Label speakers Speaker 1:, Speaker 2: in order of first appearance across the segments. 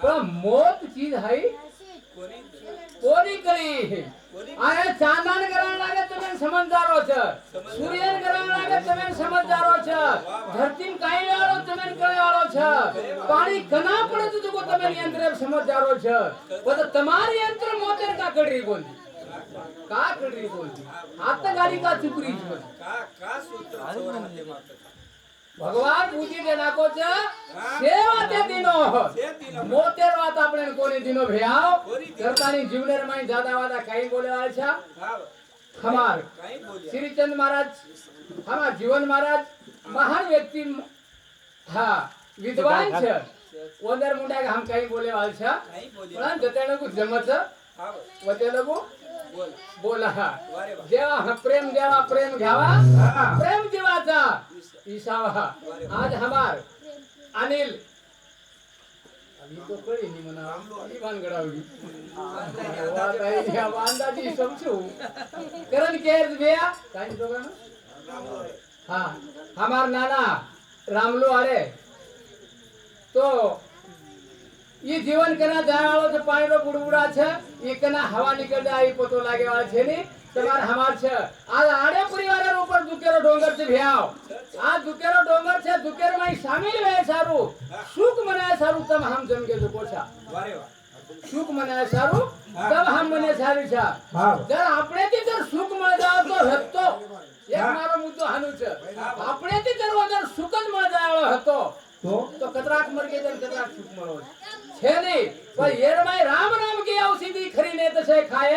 Speaker 1: પણ મોત ચીજ હઈ કોની કરી આને ચાંદન ગ્રહણ લાગે તમે સમજદારો છે, સૂર્યન ગ્રહણ લાગે તમે સમજદારો છે, ધરતી કાઈ વાળો તમે કઈ વાળો છે, પાણી કના પડે તો તમે યંત્ર સમજદારો છે, પણ તમારી યંત્ર મોતર કા કડી બોલતી का कड़ी बोलती हाथ गाड़ी का चुकरी
Speaker 2: का सूत्र छोरा
Speaker 1: भगवान पूजी दे नाको छ सेवा ते दिनो मोतेर વાત આપણે કોની દિનો ભ્યાવ કરતાની જીવનેર માં જાદા વાદા કાઈ બોલેવા છે ખમાર શ્રીચંદ મહારાજ હમા જીવન મહારાજ મહાન વ્યક્તિ હા વિદ્વાન છે ઓદર મુંડા કે હમ કાઈ બોલેવા છે પણ જતેને કુ જમત વતે લોકો बोला जेवा प्रेम देवा प्रेम घ्यावा प्रेम जीवाचा ईशावा आज हमार अनिल अभी तो कळी नहीं मना अभी बान गडावली વાત આઈ આ વાંદાજી સમજુ કરણ કેર બેયા કાઈ તો ગણ हां हमार नाना रामलो आले तो ये जीवन कना जाय वाळो છે પાણીનો બુડબુડા છે એ કના હવા નીકળે આ પતો લાગે વાળો છે ને તમાર હમાર છે આ આડે પરિવાર ઉપર દુકેરો ડોંગર છે ભ્યાવ આ દુકેરો ડોંગર છે દુકેર માં શામિલ વે સારું સુખ મનાય સારું તમ હમ જમ કે પોછા વારે વાહ સુખ મનાય સારું તમ હમ મને સારી છે જર આપણે થી જર સુખ મળ જાવ તો હતો એક મારો મુદ્દો હાનું છે આપણે થી જર વગર સુખ જ મળ જાવ હતો तो कतराक मर के जन कतराक सुख मरो छे नहीं पर येर में राम नाम की औषधि खरी ने तसे खाए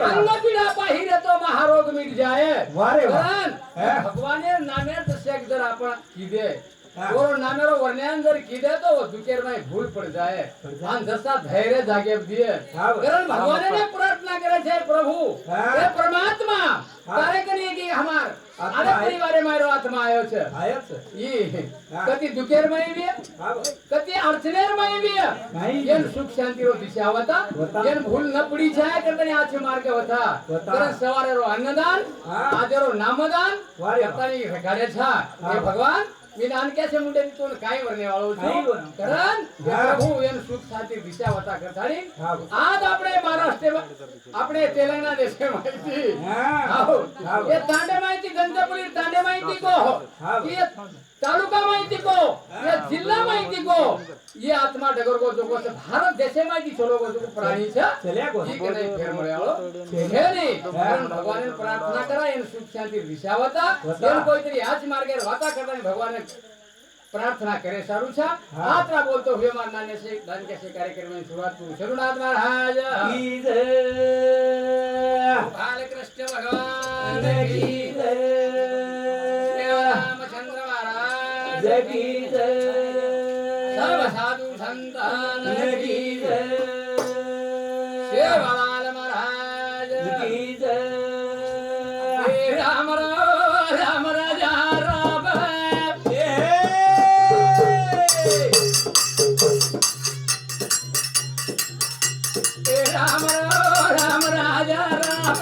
Speaker 1: अंग पीड़ा पाहिरे तो महारोग मिट जाए वारे भगवान ने नामे तसे जर आपण कीदे और नामेरो वर्णन जर कीदे तो दुकेर में भूल पड़ जाए आन जसा धैर्य जागे दिए कारण भगवान ने प्रार्थना करे छे प्रभु हे परमात्मा तारे कनी की हमार आने परिवारे मारो आत्मा आयो छे ई कति दुकेर में भी कति अड़चनेर में भी येन सुख शांति रो दिशा होता येन भूल न पड़ी जाए करतनी आछे मार्गे होता करे सवारे रो अन्नदान आजरो नामदान करतनी रखाडे छा हे भगवान विनान कैसे मुंडे तो काई वरने वाळो छो करण प्रभु येन सुख शांति दिशा होता करतानी आज आपणे महाराष्ट्र आपणे तेलंगाना देश में माहिती आओ ये तांडे माहिती गंजापुरी तांडे माहिती को ये तालुका माहिती को ये जिल्हा माहिती को ये आत्मा डगर को जो को भारत देश में माहिती छोरो को जो प्राणी छे चले को ई के नहीं फेर मळे वाळो छे नहीं कारण भगवान ने प्रार्थना करा इन सुख शांति दिशा होता इन कोई तरी आज मार्गे वाता करता भगवान ने प्रार्थना करे सारू छा आत्रा बोलतो हुए मार नाने से दान के से कार्यक्रम में शुरुआत करू शरणनाथ महाराज की जय बालकृष्ण भगवान की जय रामचंद्र महाराज की जय सब साधु संतान की जय सेवालाल महाराज की जय राम राम राजा राम राम राम राजा राम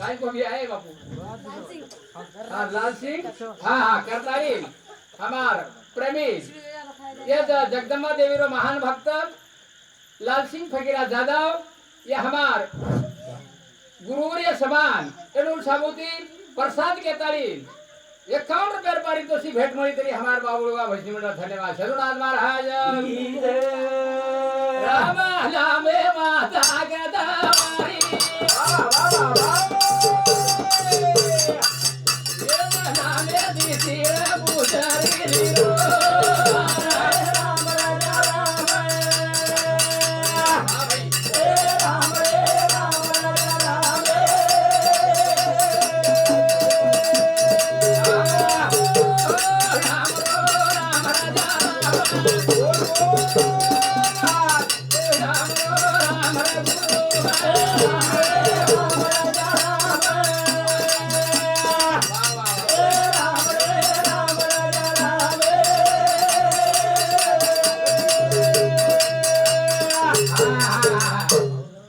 Speaker 1: भाई को भी आए बापू हाँ लाल सिंह हाँ हाँ करतारी हमार प्रेमी ये जगदम्बा देवी रो महान भक्त लाल सिंह फकीरा जादव ये हमार गुरुवर्य समान एनुल साबुती प्रसाद के तारी 51 रुपया पारी तो सी भेट मળી तरी हमार बाबुळवा भजनी मंडळ धन्यवाद शरणनाथ महाराज राम लामे माता गदावारी ये नामे दिसी पुजारी रो राम राजा राम हां भाई राम रे राम राजा राम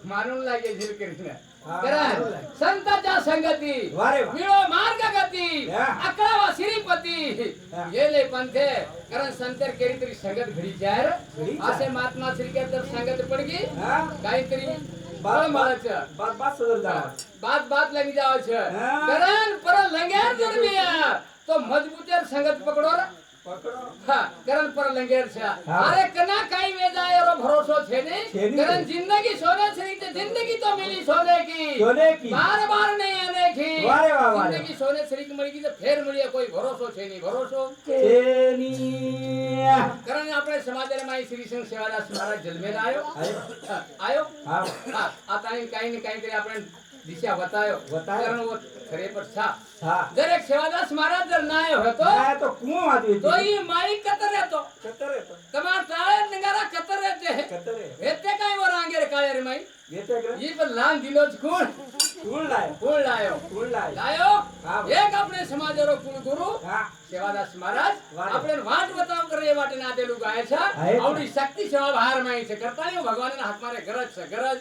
Speaker 1: मारून लागे झिल कृष्ण कारण संतांच्या संगती विळो मार्ग गती अकरावा श्रीपती गेले पंथे कारण संतर केली तरी संगत घडी चार असे महात्मा श्री के तर संगत पडगी काहीतरी बाळ मारायचं बात बात लगी जावायचं कारण पर लंगेर जन्मिया तो मजबूतेर संगत पकडो हाँ करण पर लंगेर छा अरे कना काई में जाए रो भरोसो छे ने करण जिंदगी सोने छरी ते जिंदगी तो मिली सोने की बार बार नहीं आने की जिंदगी सोने छरी की मળી की तो फेर मળી कोई भरोसो छे नहीं भरोसो करण આપણે સમાજરે માં શ્રી સંઘ સેવાદાસ महाराज જન્મેલ आयो हां आता काई ने काई करे આપણે दिशा बतायो करण वो खरे पर छा दरेक सेवादास महाराज जर ना आयो तो कुओ आदमी तो ई माई कतर रहतो तमार ताळे नगारा कतर रहते हेते काय वर आंगेर काळे रे माई येते ई पर लान दिलोज कोण लायो एक આપણે સમાજરો કુલ ગુરુ સેવાદાસ महाराज આપણે વાટ બતાવ કરે વાટે ના દેલું ગાય છે આવડી શક્તિ સેવા બહાર માં છે કરતાની ભગવાનના હાથ મારે ગરજ છે ગરજ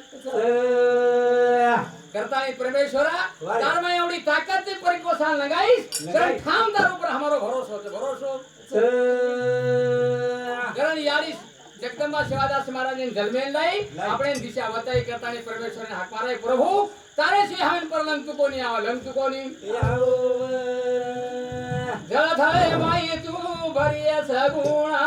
Speaker 1: करतानी परमेश्वरा तार में एवढी ताकद ते परिकोसान लगाईस कारण ठामदार ऊपर हमारो भरोसो कारण यारी जगदंबा सेवादास महाराज ने जन्मेल लाई આપણે દિશા બતાઈ કરતાની પરમેશ્વર ને હાથ મારે प्रभु तारे से हमें पर लंक को नहीं जल थाळे माई तू भरिया सगुणा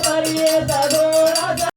Speaker 3: Maria da